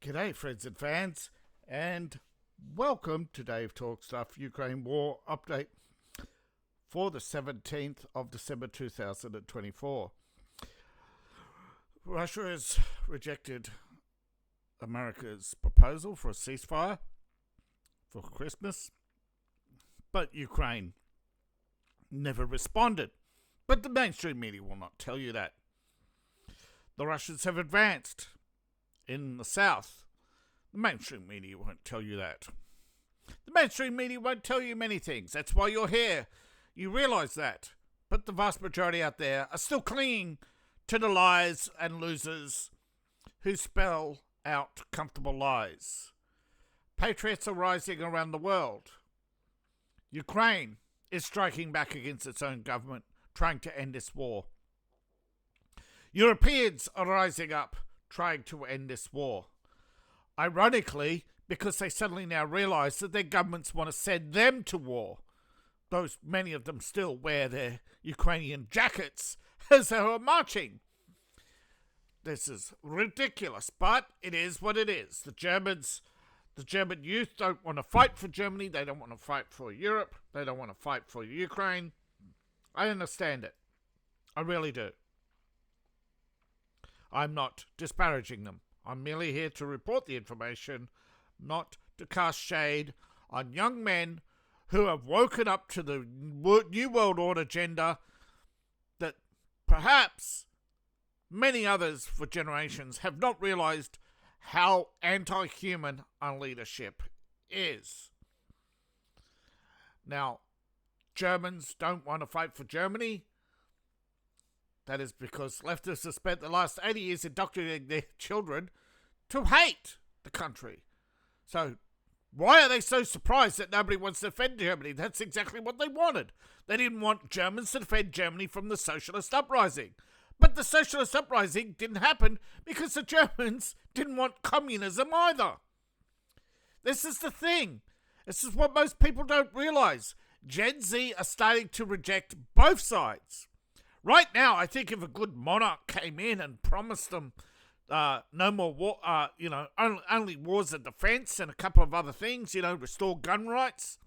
G'day friends and fans, and welcome to Dave Talk Stuff Ukraine War Update for the 17th of December 2024. Russia has rejected America's proposal for a ceasefire for Christmas, but Ukraine never responded. But the mainstream media will not tell you that. The Russians have advanced in the south. The mainstream media won't tell you that. The mainstream media won't tell you many things. That's why you're here. You realise that. But the vast majority out there are still clinging to the lies and losers who spell out comfortable lies. Patriots are rising around the world. Ukraine is striking back against its own government, trying to end this war. Europeans are rising up, trying to end this war. Ironically, because they suddenly now realise that their governments want to send them to war. Many of them still wear their Ukrainian jackets as they are marching. This is ridiculous, but it is what it is. The German youth don't want to fight for Germany. They don't want to fight for Europe. They don't want to fight for Ukraine. I understand it. I really do. I'm not disparaging them. I'm merely here to report the information, not to cast shade on young men who have woken up to the New World Order agenda that perhaps many others for generations have not realised how anti-human our leadership is. Now, Germans don't want to fight for Germany. That is because leftists have spent the last 80 years indoctrinating their children to hate the country. So why are they so surprised that nobody wants to defend Germany? That's exactly what they wanted. They didn't want Germans to defend Germany from the socialist uprising. But the socialist uprising didn't happen because the Germans didn't want communism either. This is the thing. This is what most people don't realise. Gen Z are starting to reject both sides. Right now, I think if a good monarch came in and promised them no more war, only wars of defence and a couple of other things, restore gun rights,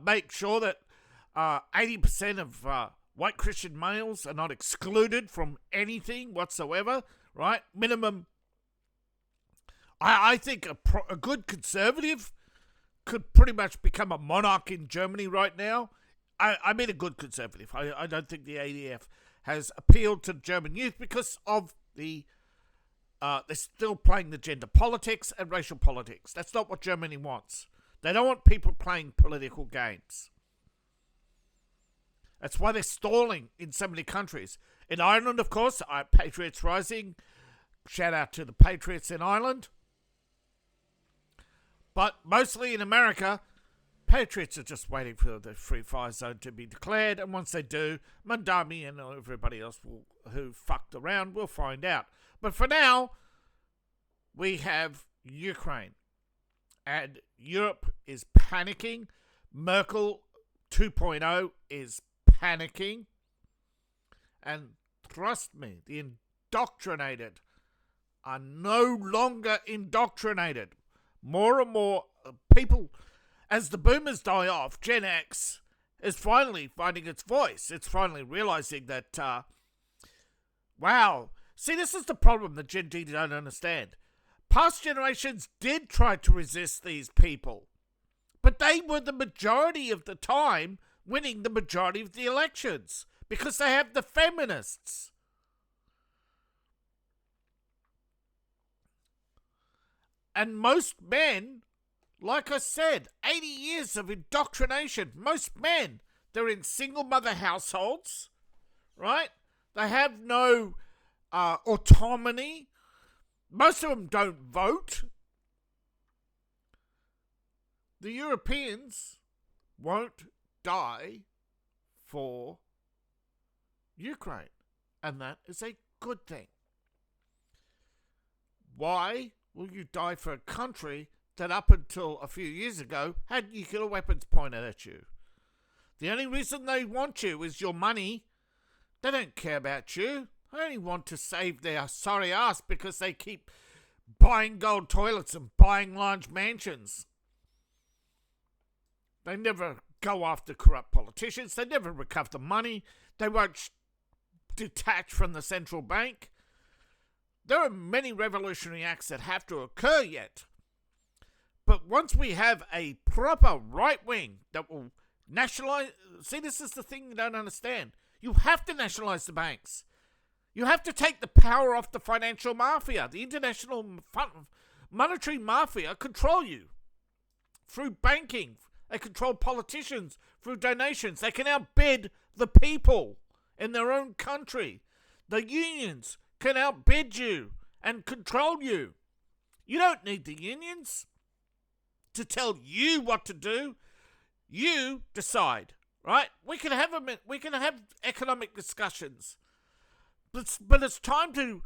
make sure that 80% of white Christian males are not excluded from anything whatsoever, right? Minimum. I think a good conservative could pretty much become a monarch in Germany right now. I mean a good conservative. I don't think the ADF has appealed to German youth because of they're still playing the gender politics and racial politics. That's not what Germany wants. They don't want people playing political games. That's why they're stalling in so many countries. In Ireland, of course, Patriots Rising. Shout out to the Patriots in Ireland. But mostly in America, Patriots are just waiting for the free fire zone to be declared, and once they do, Mandami and everybody else who fucked around will find out. But for now, we have Ukraine, and Europe is panicking. Merkel 2.0 is panicking, and trust me, the indoctrinated are no longer indoctrinated. More and more people, as the boomers die off, Gen X is finally finding its voice. It's finally realizing that, wow. See, this is the problem that Gen Z don't understand. Past generations did try to resist these people, but they were the majority of the time winning the majority of the elections because they have the feminists. And most men, like I said, 80 years of indoctrination. Most men, they're in single mother households, right? They have no autonomy. Most of them don't vote. The Europeans won't die for Ukraine, and that is a good thing. Why will you die for a country that up until a few years ago had nuclear weapons pointed at you? The only reason they want you is your money. They don't care about you. They only want to save their sorry ass because they keep buying gold toilets and buying large mansions. They never go after corrupt politicians. They never recover the money. They won't detach from the central bank. There are many revolutionary acts that have to occur yet. But once we have a proper right wing that will nationalize... See, this is the thing you don't understand. You have to nationalize the banks. You have to take the power off the financial mafia. The international monetary mafia control you through banking. They control politicians through donations. They can outbid the people in their own country. The unions can outbid you and control you. You don't need the unions to tell you what to do. You decide, right? We can have economic discussions, but it's time to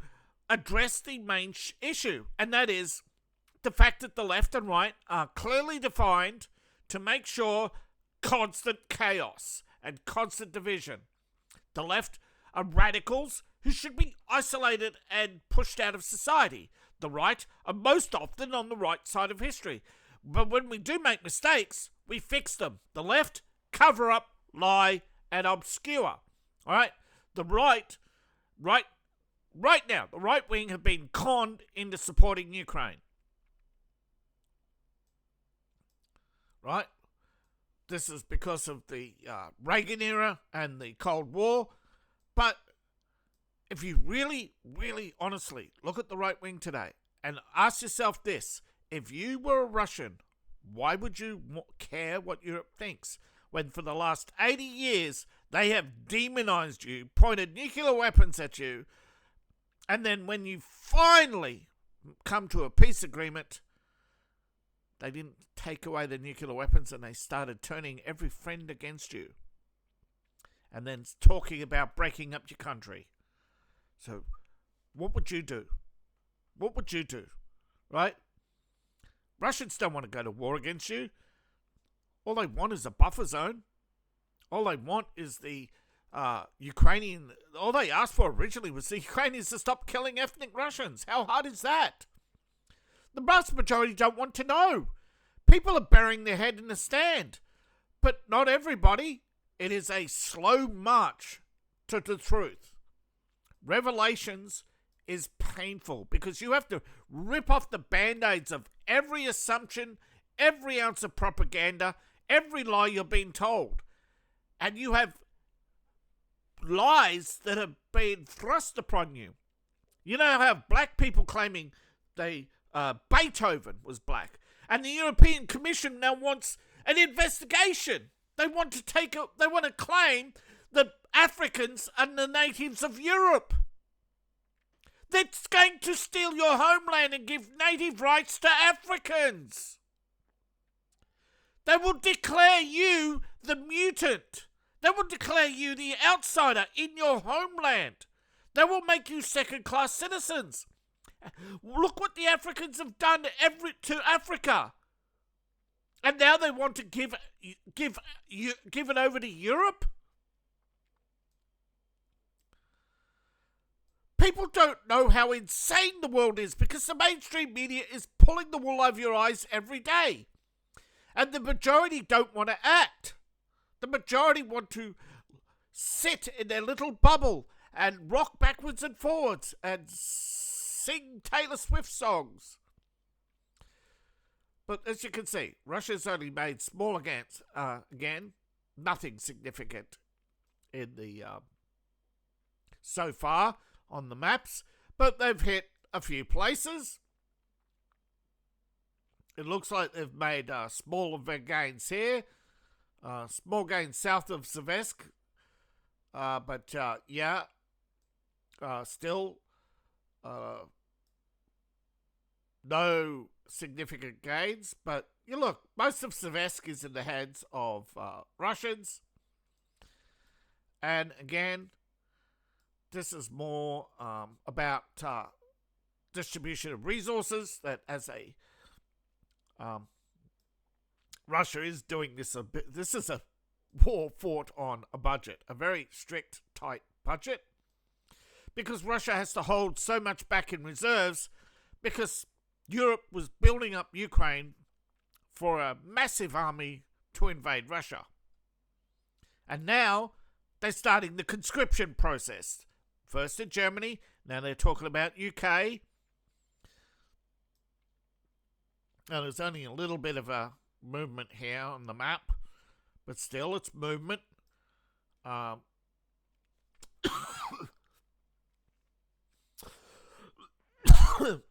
address the main issue, and that is the fact that the left and right are clearly defined to make sure constant chaos and constant division. The left are radicals who should be isolated and pushed out of society. The right are most often on the right side of history. But when we do make mistakes, we fix them. The left, cover up, lie, and obscure. All right? The right now, the right wing have been conned into supporting Ukraine. Right? This is because of the Reagan era and the Cold War. But if you really, really honestly look at the right wing today and ask yourself this: if you were a Russian, why would you care what Europe thinks when for the last 80 years they have demonized you, pointed nuclear weapons at you, and then when you finally come to a peace agreement, they didn't take away the nuclear weapons and they started turning every friend against you and then talking about breaking up your country. So what would you do? What would you do? Right? Russians don't want to go to war against you. All they want is a buffer zone. All they want is the Ukrainian... All they asked for originally was the Ukrainians to stop killing ethnic Russians. How hard is that? The vast majority don't want to know. People are burying their head in the sand. But not everybody. It is a slow march to the truth. Revelations is painful because you have to rip off the band-aids of every assumption, every ounce of propaganda, every lie you're being told. And you have lies that have been thrust upon you. You know how black people claiming Beethoven was black, and the European Commission now wants an investigation. They want to claim that Africans are the natives of Europe. That's going to steal your homeland and give native rights to Africans. They will declare you the mutant. They will declare you the outsider in your homeland. They will make you second-class citizens. Look what the Africans have done to Africa. And now they want to give it over to Europe? People don't know how insane the world is because the mainstream media is pulling the wool over your eyes every day. And the majority don't want to act. The majority want to sit in their little bubble and rock backwards and forwards and sing Taylor Swift songs. But as you can see, Russia's only made small gains, again, nothing significant in the so far on the maps, but they've hit a few places. It looks like they've made smaller gains here, small gains south of Seversk, but still no significant gains. But you look, most of Seversk is in the hands of Russians, and again, this is more about distribution of resources. That as a Russia is doing this a bit. This is a war fought on a budget, a very strict, tight budget, because Russia has to hold so much back in reserves because Europe was building up Ukraine for a massive army to invade Russia. And now they're starting the conscription process. First in Germany, now they're talking about UK. Now there's only a little bit of a movement here on the map, but still it's movement.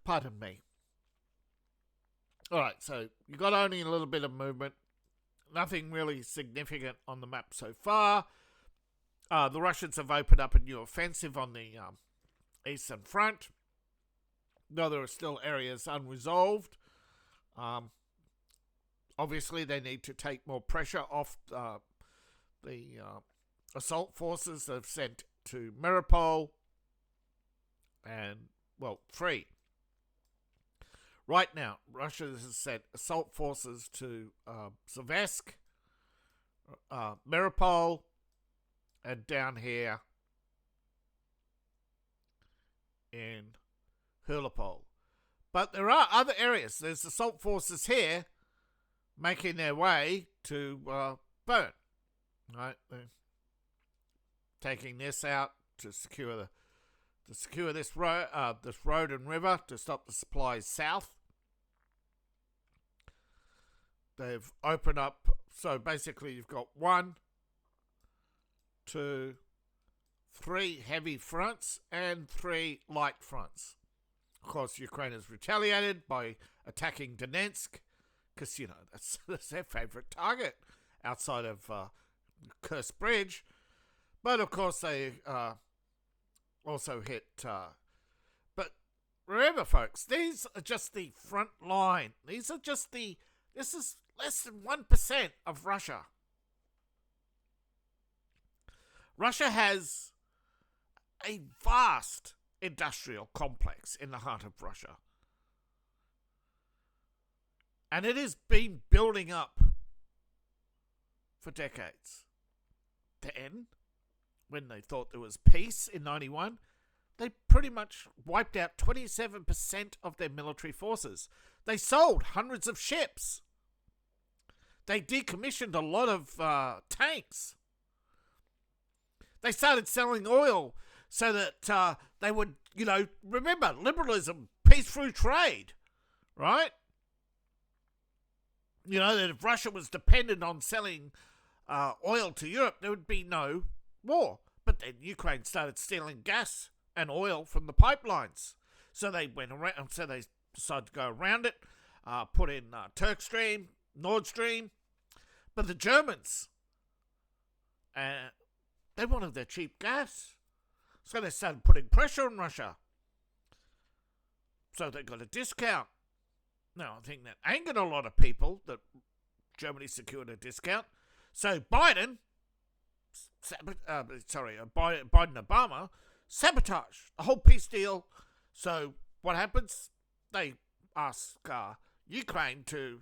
Pardon me. Alright, so you got only a little bit of movement. Nothing really significant on the map so far. The Russians have opened up a new offensive on the Eastern Front, though there are still areas unresolved. Obviously, they need to take more pressure off the assault forces they've sent to Mariupol and, well, free. Right now, Russia has sent assault forces to Seversk, Mariupol, and down here in Hurlapol. But there are other areas. There's assault forces here making their way to Bern. Right? They're taking this out to secure this road and river to stop the supplies south. They've opened up, so basically you've got 1, 2, 3 heavy fronts and 3 light fronts. Of course, Ukraine has retaliated by attacking Donetsk, because, you know, that's their favourite target outside of Kursk Bridge. But, of course, they also hit... but remember, folks, these are just the front line. This is less than 1% of Russia. Russia has a vast industrial complex in the heart of Russia. And it has been building up for decades. Then, when they thought there was peace in 91, they pretty much wiped out 27% of their military forces. They sold hundreds of ships. They decommissioned a lot of tanks. They started selling oil so that they would, you know, remember, liberalism, peace through trade, right? You know, that if Russia was dependent on selling oil to Europe, there would be no war. But then Ukraine started stealing gas and oil from the pipelines. So they went around, so they decided to go around it, put in Turk Stream, Nord Stream. But the Germans, they wanted their cheap gas. So they started putting pressure on Russia. So they got a discount. Now, I think that angered a lot of people that Germany secured a discount. So Biden Obama sabotaged the whole peace deal. So what happens? They ask Ukraine to,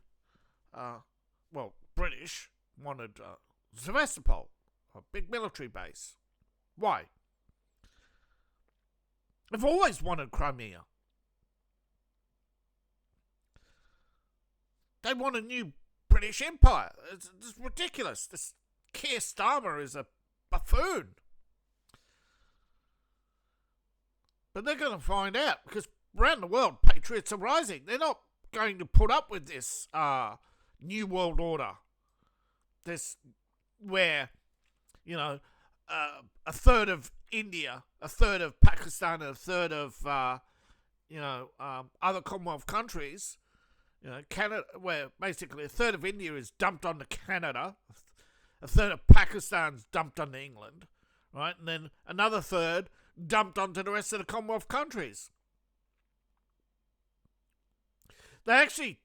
British wanted Sevastopol, a big military base. Why? They've always wanted Crimea. They want a new British Empire. It's ridiculous. This Keir Starmer is a buffoon. But they're going to find out, because around the world, patriots are rising. They're not going to put up with this new world order. This, where, you know, a third of India, a third of Pakistan, and a third of, other Commonwealth countries, you know, Canada, where basically a third of India is dumped onto Canada, a third of Pakistan's dumped onto England, right? And then another third dumped onto the rest of the Commonwealth countries. They actually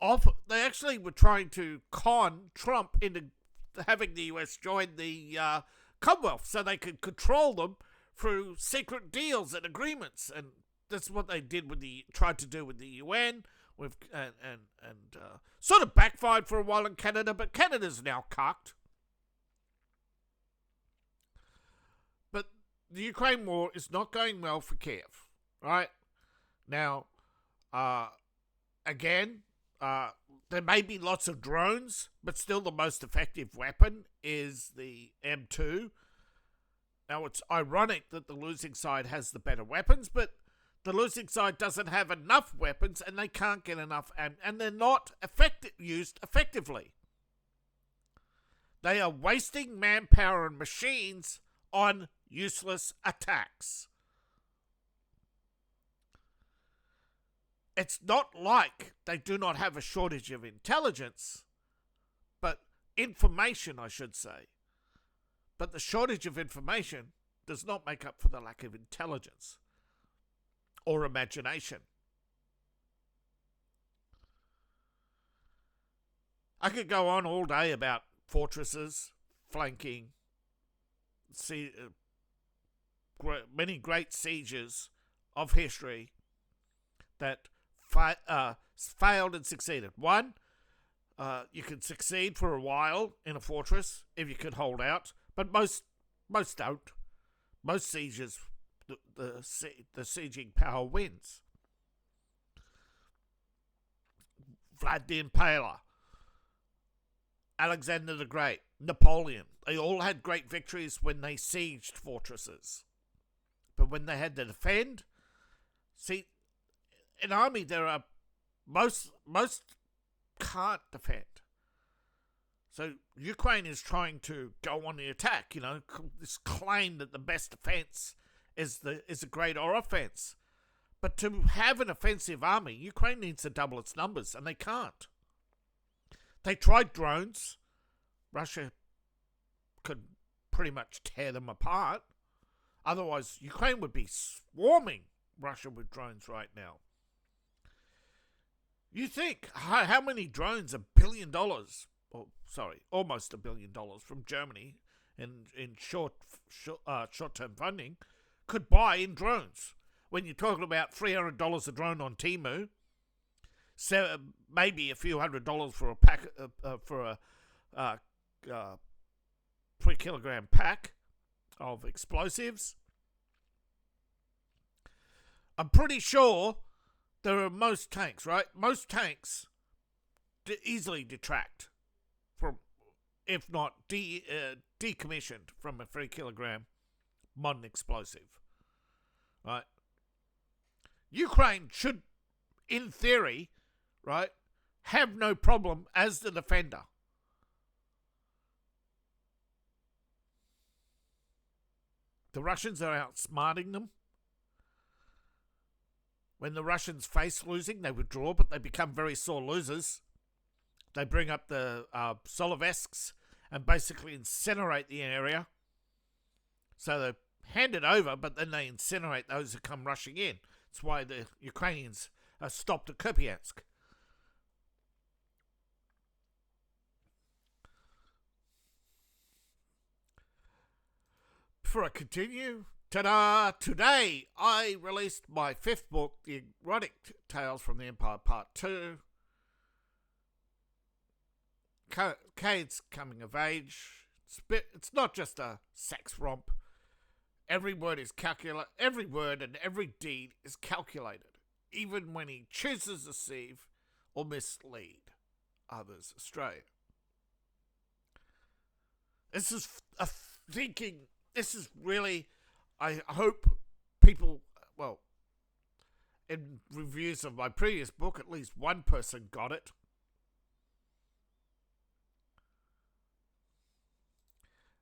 were trying to con Trump into having the US join the Commonwealth so they could control them through secret deals and agreements, and that's what they tried to do with the UN. And sort of backfired for a while in Canada, but Canada's now cucked. But the Ukraine war is not going well for Kiev, right? Now, again, there may be lots of drones, but still the most effective weapon is the M2. Now, it's ironic that the losing side has the better weapons, but the losing side doesn't have enough weapons and they can't get enough, and they're not used effectively. They are wasting manpower and machines on useless attacks. It's not like they do not have a shortage of intelligence, but information, I should say. But the shortage of information does not make up for the lack of intelligence or imagination. I could go on all day about fortresses, flanking, many great sieges of history that failed and succeeded. One, you can succeed for a while in a fortress if you could hold out, but most don't. Most sieges, the sieging power wins. Vlad the Impaler, Alexander the Great, Napoleon, they all had great victories when they sieged fortresses. But when they had to defend, see, in army there are most can't defend. So Ukraine is trying to go on the attack, this claim that the best defense is a great offense. But to have an offensive army, Ukraine needs to double its numbers, and they can't. They tried drones. Russia could pretty much tear them apart. Otherwise, Ukraine would be swarming Russia with drones right now. You think, how many drones $1 billion, almost $1 billion from Germany in short-term funding could buy in drones? When you're talking about $300 a drone on Temu, so maybe a few $100 for a pack for a 3-kilogram pack of explosives. I'm pretty sure there are most tanks, right? Most tanks easily detract from, if not decommissioned from a 3-kilogram modern explosive, right? Ukraine should, in theory, right, have no problem as the defender. The Russians are outsmarting them. When the Russians face losing, they withdraw, but they become very sore losers. They bring up the Solovesks and basically incinerate the area. So they hand it over, but then they incinerate those who come rushing in. That's why the Ukrainians are stopped at Kupiansk. Before I continue, ta-da! Today I released my 5th book, The Erotic Tales from the Empire Part 2. Cade's coming of age. It's not just a sex romp. Every word is every word and every deed is calculated, even when he chooses to deceive or mislead others astray. This is this is really, I hope people, in reviews of my previous book, at least one person got it.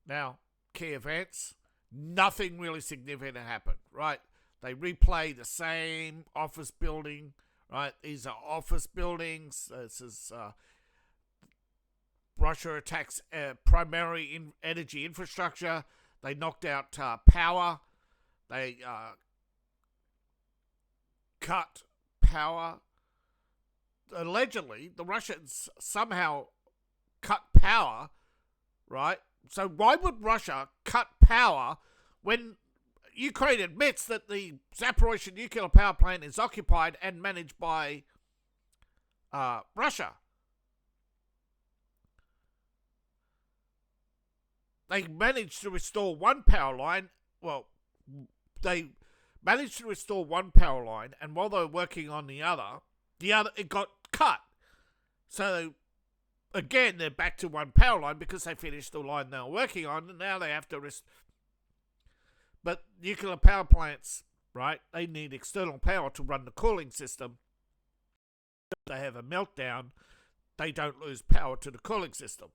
Now, key events, nothing really significant happened, right? They replay the same office building, right? These are office buildings. This is Russia attacks primary energy infrastructure. They knocked out power. They cut power. Allegedly, the Russians somehow cut power, right? So why would Russia cut power when Ukraine admits that the Zaporizhzhia nuclear power plant is occupied and managed by Russia? They managed to restore one power line. They managed to restore one power line, and while they were working on the other, it got cut. So again, they're back to one power line because they finished the line they were working on, and now they have to But nuclear power plants, right? They need external power to run the cooling system. If they have a meltdown, they don't lose power to the cooling system.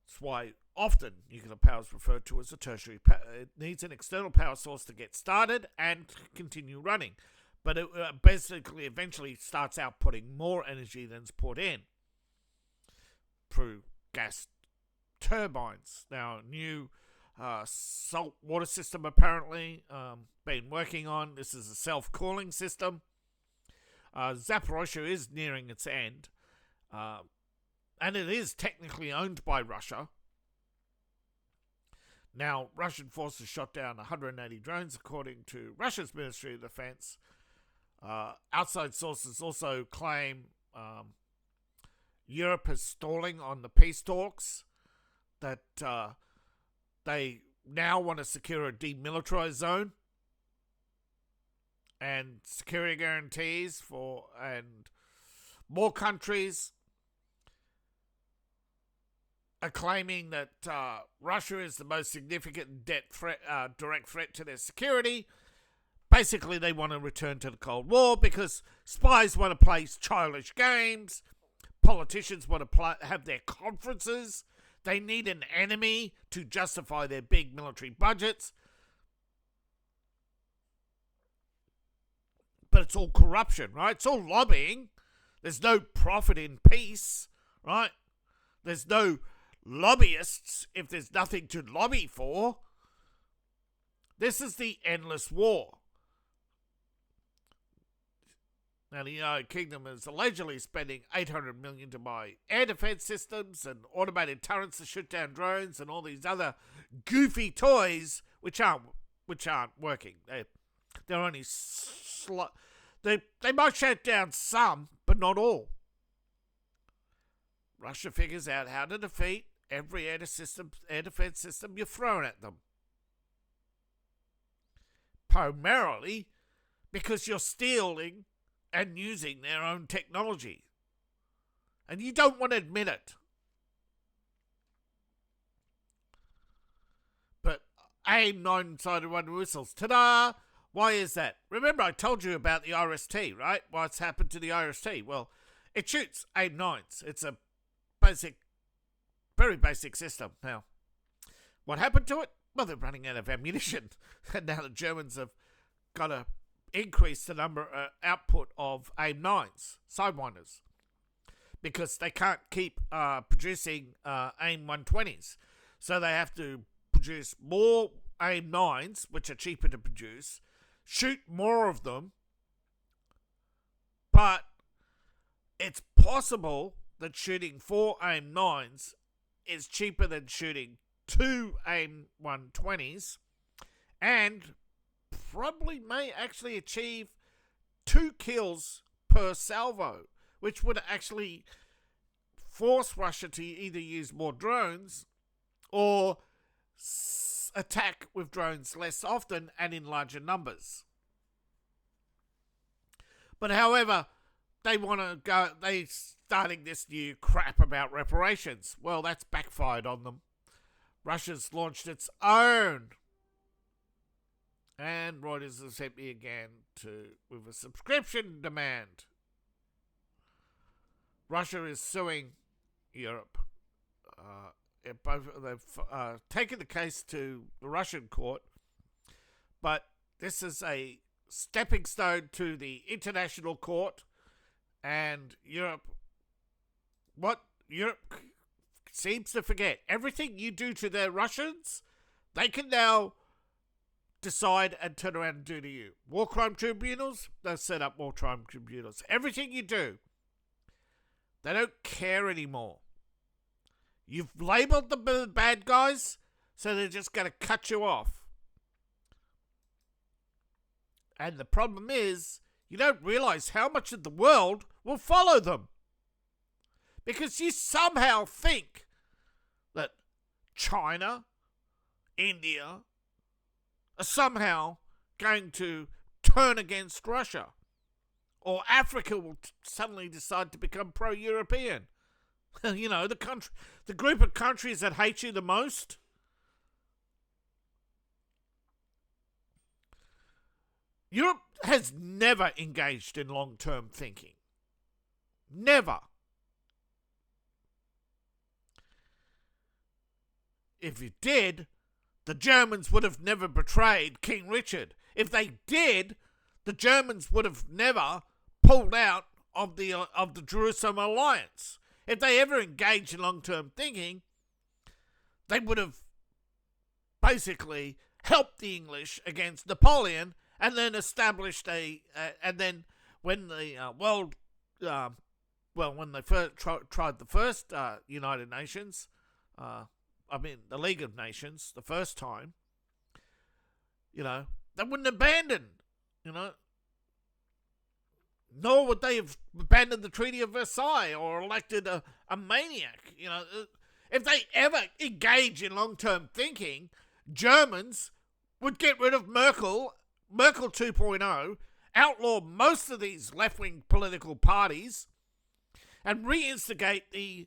That's why often nuclear power is referred to as a tertiary power. It needs an external power source to get started and continue running. But it basically eventually starts outputting more energy than is put in through gas turbines. Now, new salt water system apparently been working on. This is a self-cooling system. Zaporozhye is nearing its end. And it is technically owned by Russia. Now, Russian forces shot down 180 drones, according to Russia's Ministry of Defense. Outside sources also claim Europe is stalling on the peace talks, that they now want to secure a demilitarized zone and security guarantees and more countries are claiming that Russia is the most significant direct threat to their security. Basically, they want to return to the Cold War because spies want to play childish games. Politicians want to have their conferences. They need an enemy to justify their big military budgets. But it's all corruption, right? It's all lobbying. There's no profit in peace, right? There's no lobbyists if there's nothing to lobby for. This is the endless war. Now, the United Kingdom is allegedly spending $800 million to buy air defense systems and automated turrets to shoot down drones and all these other goofy toys which aren't working. They're only they might shut down some, but not all. Russia figures out how to defeat every air defense system you're throwing at them. Primarily because you're stealing and using their own technology. And you don't want to admit it. But AIM 9-sided rudder missiles. Ta-da! Why is that? Remember I told you about the IRST, right? What's happened to the IRST? Well, it shoots AIM 9s. It's a very basic system. Now, what happened to it? Well, they're running out of ammunition. And now the Germans have got to increase the output of AIM 9s, Sidewinders, because they can't keep producing AIM 120s. So they have to produce more AIM 9s, which are cheaper to produce, shoot more of them, but it's possible that shooting 4 AIM 9s is cheaper than shooting 2 AIM 120s, and probably may actually achieve 2 kills per salvo, which would actually force Russia to either use more drones or attack with drones less often and in larger numbers. But however, they starting this new crap about reparations. Well, that's backfired on them. Russia's launched its own. And Reuters has hit me again with a subscription demand. Russia is suing Europe. They've taken the case to the Russian court, but this is a stepping stone to the international court, and what Europe seems to forget, everything you do to the Russians, they can now decide and turn around and do to you. War crime tribunals, they'll set up war crime tribunals. Everything you do, they don't care anymore. You've labelled the bad guys, so they're just going to cut you off. And the problem is, you don't realise how much of the world will follow them. Because you somehow think that China, India, are somehow going to turn against Russia. Or Africa will suddenly decide to become pro-European. You know, the group of countries that hate you the most. Europe has never engaged in long-term thinking. Never. If it did, the Germans would have never betrayed King Richard. If they did, the Germans would have never pulled out of the Jerusalem alliance. If they ever engaged in long-term thinking, they would have basically helped the English against Napoleon, and then established and then when the when they first tried the first United Nations, the League of Nations, the first time, you know, they wouldn't abandon, you know, nor would they have abandoned the Treaty of Versailles or elected a maniac. You know, if they ever engage in long-term thinking, Germans would get rid of Merkel 2.0, outlaw most of these left-wing political parties, and reinstigate the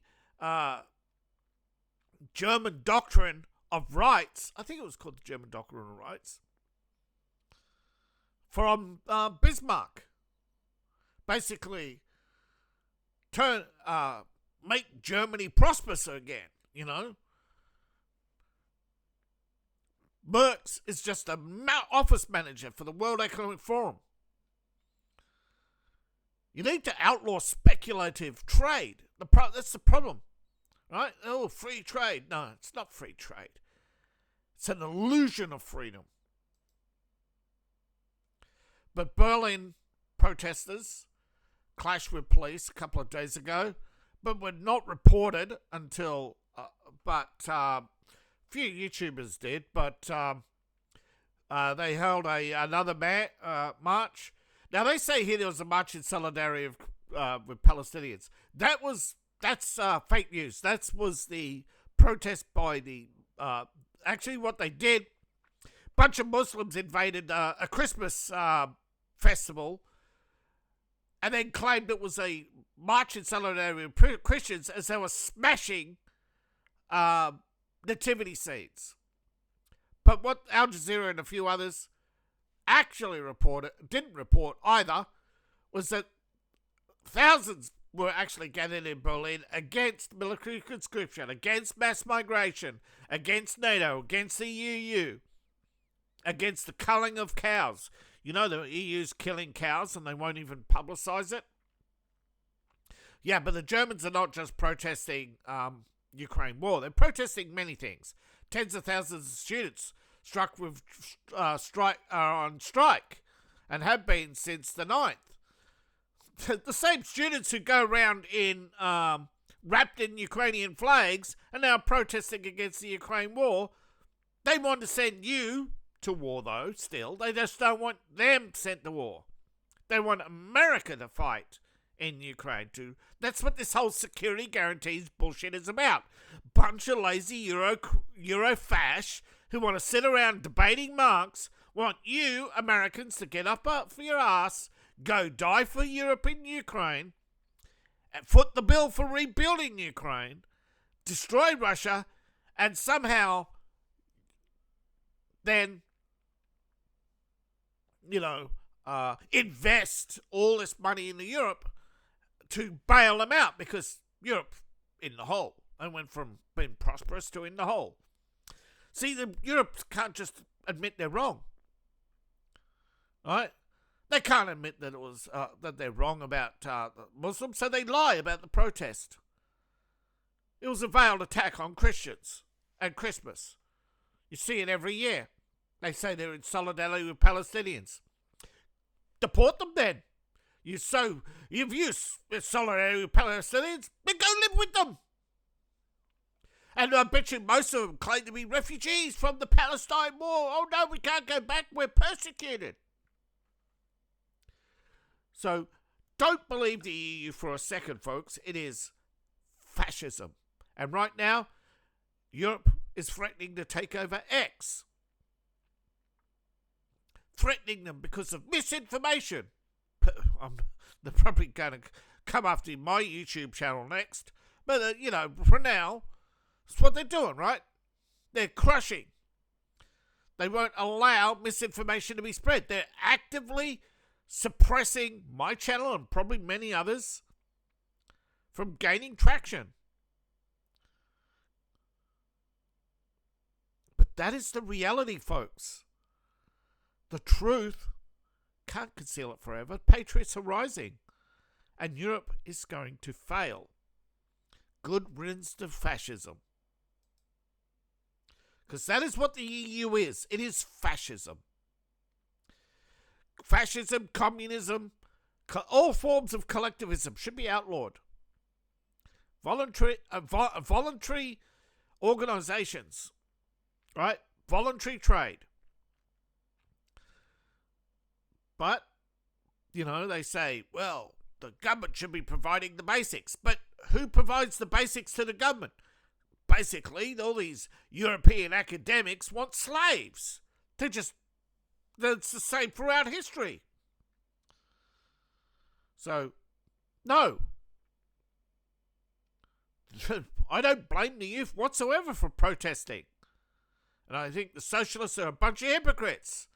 German Doctrine of Rights. I think it was called the German Doctrine of Rights. From Bismarck. Basically, make Germany prosperous again, you know. Merz is just a office manager for the World Economic Forum. You need to outlaw speculative trade. That's the problem, right? Oh, free trade. No, it's not free trade. It's an illusion of freedom. But Berlin protesters clashed with police a couple of days ago, but were not reported until, few YouTubers did, but they held another march. Now, they say here there was a march in solidarity with Palestinians. That's fake news. That was the protest by the... actually, what they did, a bunch of Muslims invaded a Christmas festival and then claimed it was a march in solidarity with Christians as they were smashing nativity scenes. But what Al Jazeera and a few others actually didn't report either, was that thousands were actually gathered in Berlin against military conscription, against mass migration, against NATO, against the EU, against the culling of cows. You know the EU's killing cows and they won't even publicise it. Yeah, but the Germans are not just protesting Ukraine war. They're protesting many things. Tens of thousands of students struck with on strike and have been since the 9th. The same students who go around in wrapped in Ukrainian flags are now protesting against the Ukraine war. They want to send you to war, though, still. They just don't want them sent to war. They want America to fight in Ukraine too. That's what this whole security guarantees bullshit is about. Bunch of lazy Eurofash who want to sit around debating Marx want you, Americans, to get up for your ass, go die for Europe in Ukraine, and foot the bill for rebuilding Ukraine, destroy Russia, and somehow then, invest all this money into Europe to bail them out, because Europe in the hole and went from being prosperous to in the hole. See, Europe can't just admit they're wrong, right? They can't admit that it was that they're wrong about the Muslims, so they lie about the protest. It was a veiled attack on Christians and Christmas. You see it every year. They say they're in solidarity with Palestinians. Deport them then. You've used solidarity with Palestinians, then go live with them. And I bet you most of them claim to be refugees from the Palestine war. Oh no, we can't go back, we're persecuted. So don't believe the EU for a second, folks. It is fascism. And right now, Europe is threatening to take over X. Threatening them because of misinformation. they're probably going to come after my YouTube channel next. But, for now, that's what they're doing, right? They're crushing. They won't allow misinformation to be spread. They're actively suppressing my channel and probably many others from gaining traction. But that is the reality, folks. The truth can't conceal it forever. Patriots are rising, and Europe is going to fail. Good riddance to fascism. Because that is what the EU is. It is fascism. Fascism, communism, all forms of collectivism should be outlawed. Voluntary organizations, right? Voluntary trade. But, they say, well, the government should be providing the basics. But who provides the basics to the government? Basically, all these European academics want slaves. That's the same throughout history. So, no. I don't blame the youth whatsoever for protesting. And I think the socialists are a bunch of hypocrites.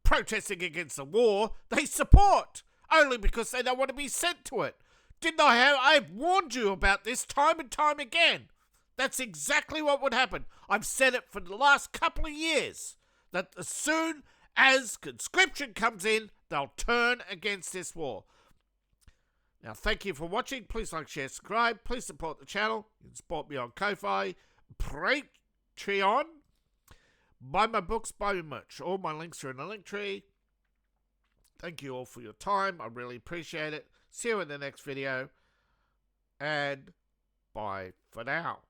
Protesting against the war they support, only because they don't want to be sent to it. Didn't I have? I've warned you about this time and time again. That's exactly what would happen. I've said it for the last couple of years, that as soon as conscription comes in, they'll turn against this war. Now, thank you for watching. Please like, share, subscribe. Please support the channel. You can support me on Ko-Fi, Patreon. Buy my books, buy my merch. All my links are in the link tree. Thank you all for your time. I really appreciate it. See you in the next video. And bye for now.